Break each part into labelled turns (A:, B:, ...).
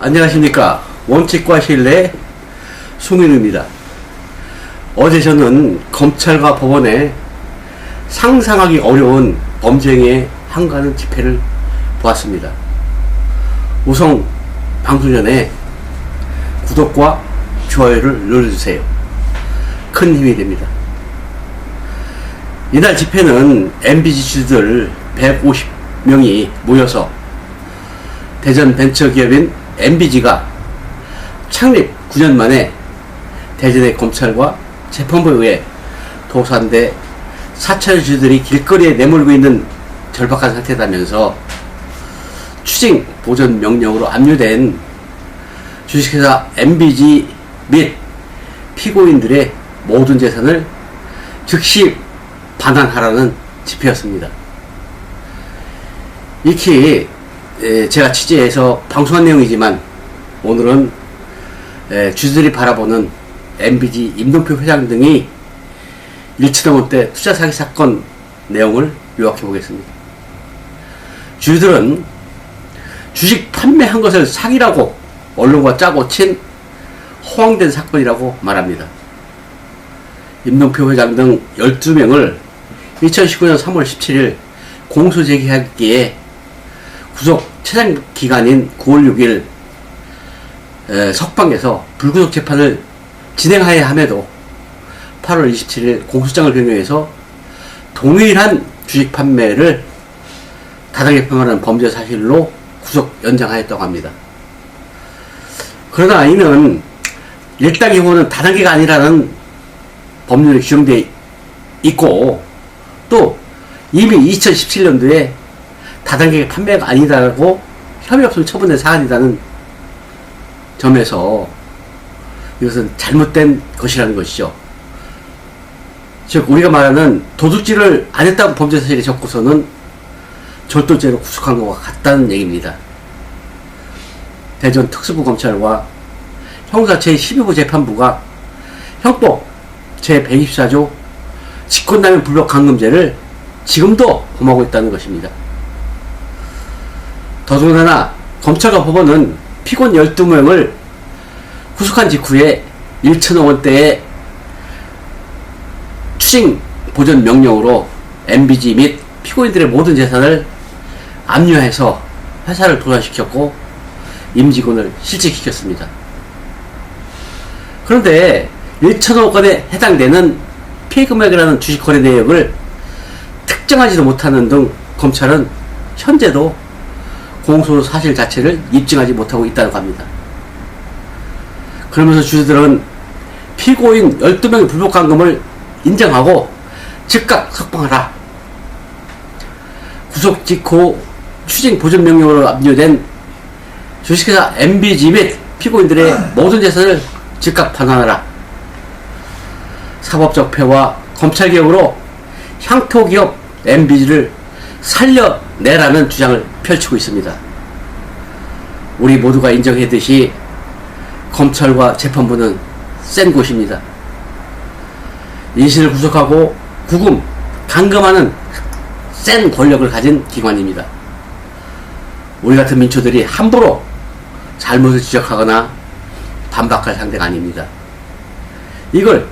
A: 안녕하십니까. 원칙과 신뢰의 송인우입니다. 어제 저는 검찰과 법원에 상상하기 어려운 범죄행위에 한가하는 집회를 보았습니다. 우선 방송 전에 구독과 좋아요를 눌러주세요. 큰 힘이 됩니다. 이날 집회는 MBG주들 150명이 모여서 대전 벤처기업인 MBG가 창립 9년 만에 대전의 검찰과 재판부에 의해 도산돼 사찰주들이 길거리에 내몰고 있는 절박한 상태라면서 추징 보전 명령으로 압류된 주식회사 MBG 및 피고인들의 모든 재산을 즉시 반환하라는 집회였습니다. 익히 제가 취재해서 방송한 내용이지만 오늘은 주주들이 바라보는 MBG 임동표 회장 등이 1천억 원대 투자 사기 사건 내용을 요약해 보겠습니다. 주주들은 주식 판매한 것을 사기라고 언론과 짜고 친 허황된 사건이라고 말합니다. 임동표 회장 등 12명을 2019년 3월 17일 공소 제기하기에 구속 최장 기간인 9월 6일 석방에서 불구속 재판을 진행하여야 함에도 8월 27일 공소장을 변경해서 동일한 주식 판매를 다단계 판매하는 범죄 사실로 구속 연장하였다고 합니다. 그러나 이는 1단계 후는 다단계가 아니라는 법률에 규정되어 있고 또 이미 2017년도에 다단계 판매가 아니다라고 혐의 없음 처분된 사안이라는 점에서 이것은 잘못된 것이라는 것이죠. 즉 우리가 말하는 도둑질을 안 했다고 범죄 사실이 적고서는 절도죄로 구속한 것과 같다는 얘기입니다. 대전 특수부검찰과 형사 제12부 재판부가 형법 제124조 직권남용 불법 강금죄를 지금도 범하고 있다는 것입니다. 더더군다나 검찰과 법원은 피고인 12명을 구속한 직후에 1천억 원대의 추징 보전 명령으로 MBG 및 피고인들의 모든 재산을 압류해서 회사를 도산시켰고 임직원을 실직시켰습니다. 그런데 1천억 원에 해당되는 피해금액이라는 주식 거래 내역을 특정하지도 못하는 등 검찰은 현재도 공소 사실 자체를 입증하지 못하고 있다고 합니다. 그러면서 주주들은 피고인 12명의 불법 감금을 인정하고 즉각 석방하라. 구속 직후 추징 보전 명령으로 압류된 주식회사 MBG 및 피고인들의 모든 재산을 즉각 반환하라. 사법적 폐와 검찰개혁으로 향토기업 MBG를 살려내라는 주장을 펼치고 있습니다. 우리 모두가 인정했듯이 검찰과 재판부는 센 곳입니다. 인신을 구속하고 구금, 감금하는 센 권력을 가진 기관입니다. 우리 같은 민초들이 함부로 잘못을 지적하거나 반박할 상대가 아닙니다. 이걸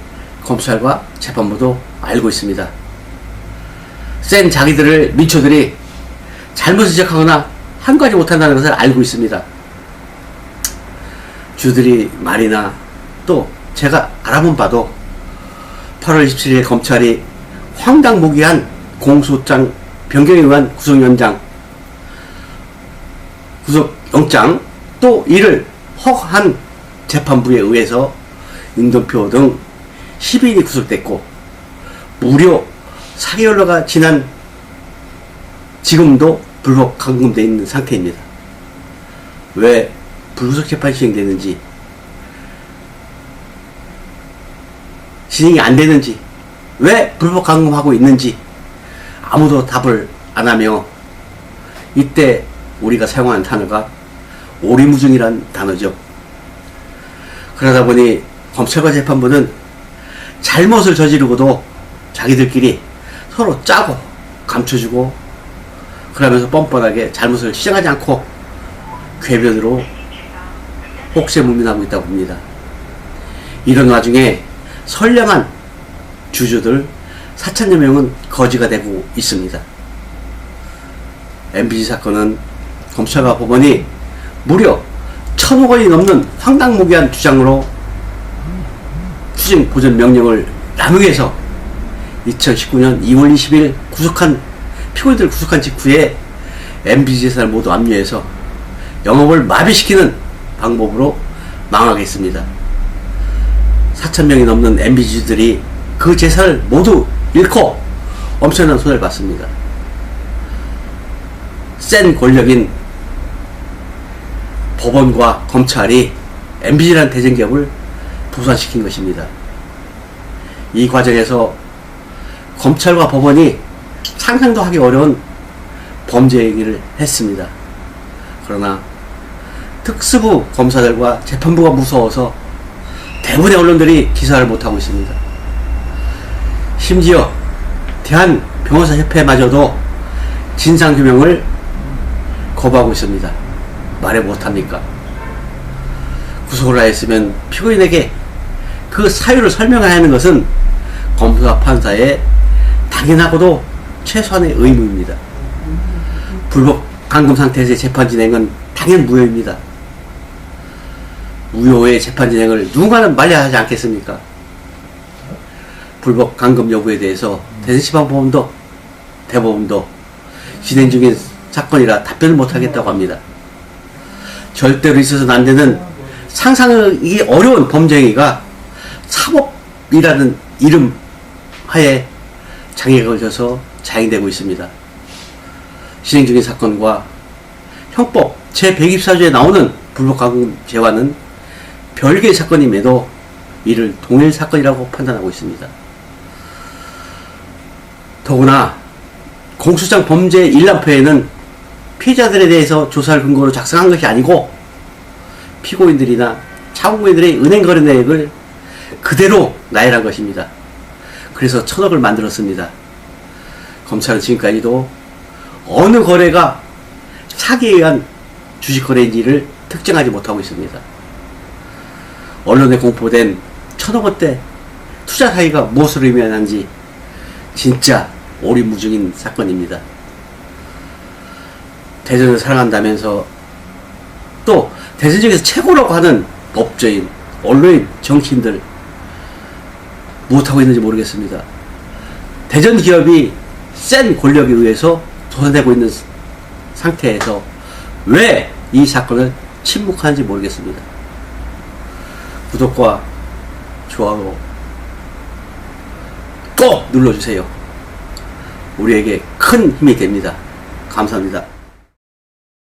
A: 검찰과 재판부도 알고 있습니다. 센 자기들을 민초들이 잘못을 지적하거나 한가지 못한다는 것을 알고 있습니다. 주들이 말이나 또 제가 알아본 바도 8월 27일 검찰이 황당무계한 공소장 변경에 의한 구속영장 또 이를 허가한 재판부에 의해서 임동표 등 10인이 구속됐고 무려 4개월여가 지난 지금도 불법 감금되어 있는 상태입니다. 왜 불구속 재판이 진행되는지, 진행이 안 되는지, 왜 불법 감금하고 있는지 아무도 답을 안 하며 이때 우리가 사용하는 단어가 오리무중이란 단어죠. 그러다 보니 검찰과 재판부는 잘못을 저지르고도 자기들끼리 서로 짜고 감춰주고 그러면서 뻔뻔하게 잘못을 시정하지 않고 궤변으로 혹세무민하고 있다고 봅니다. 이런 와중에 선량한 주주들 4천여 명은 거지가 되고 있습니다. MBC 사건은 검찰과 법원이 무려 1,000억 원이 넘는 황당무계한 주장으로 추징 보전 명령을 남용해서 2019년 2월 20일 피고인들 구속한 직후에 MBC 재산을 모두 압류해서 영업을 마비시키는 방법으로 망하겠습니다. 4,000명이 넘는 MBC들이 그 재산을 모두 잃고 엄청난 손해를 받습니다. 센 권력인 법원과 검찰이 MBC라는 대전기업을 부산시킨 것입니다. 이 과정에서 검찰과 법원이 상상도 하기 어려운 범죄 얘기를 했습니다. 그러나 특수부 검사들과 재판부가 무서워서 대부분의 언론들이 기사를 못하고 있습니다. 심지어 대한변호사협회마저도 진상규명을 거부하고 있습니다. 말해 못합니까? 구속을 하였으면 피고인에게 그 사유를 설명해야 하는 것은 검사 판사의 당연하고도 최소한의 의무입니다. 불법 감금 상태에서의 재판 진행은 당연 무효입니다. 무효의 재판 진행을 누군가는 말려야 하지 않겠습니까? 불법 감금 여부에 대해서 대전지방법원도 대법원도 진행 중인 사건이라 답변을 못하겠다고 합니다. 절대로 있어서는 안 되는 상상하기 어려운 범죄 행위가 사법이라는 이름 하에 장애가 걸려서 자행되고 있습니다. 진행 중인 사건과 형법 제124조에 나오는 불법 감금죄와는 별개의 사건임에도 이를 동일 사건이라고 판단하고 있습니다. 더구나 공소장 범죄 일람표에는 피해자들에 대해서 조사를 근거로 작성한 것이 아니고 피고인들이나 차고인들의 은행 거래 내역을 그대로 나열한 것입니다. 그래서 1,000억을 만들었습니다. 검찰은 지금까지도 어느 거래가 사기에 의한 주식 거래인지를 특정하지 못하고 있습니다. 언론에 공포된 1,000억 원대 투자 사기가 무엇을 의미하는지 진짜 오리무중인 사건입니다. 대전을 사랑한다면서 또 대전 지역에서 최고라고 하는 법조인, 언론인, 정치인들 무엇하고 있는지 모르겠습니다. 대전 기업이 센 권력에 의해서 도산되고 있는 상태에서 왜 이 사건을 침묵하는지 모르겠습니다. 구독과 좋아요 꼭 눌러주세요. 우리에게 큰 힘이 됩니다. 감사합니다.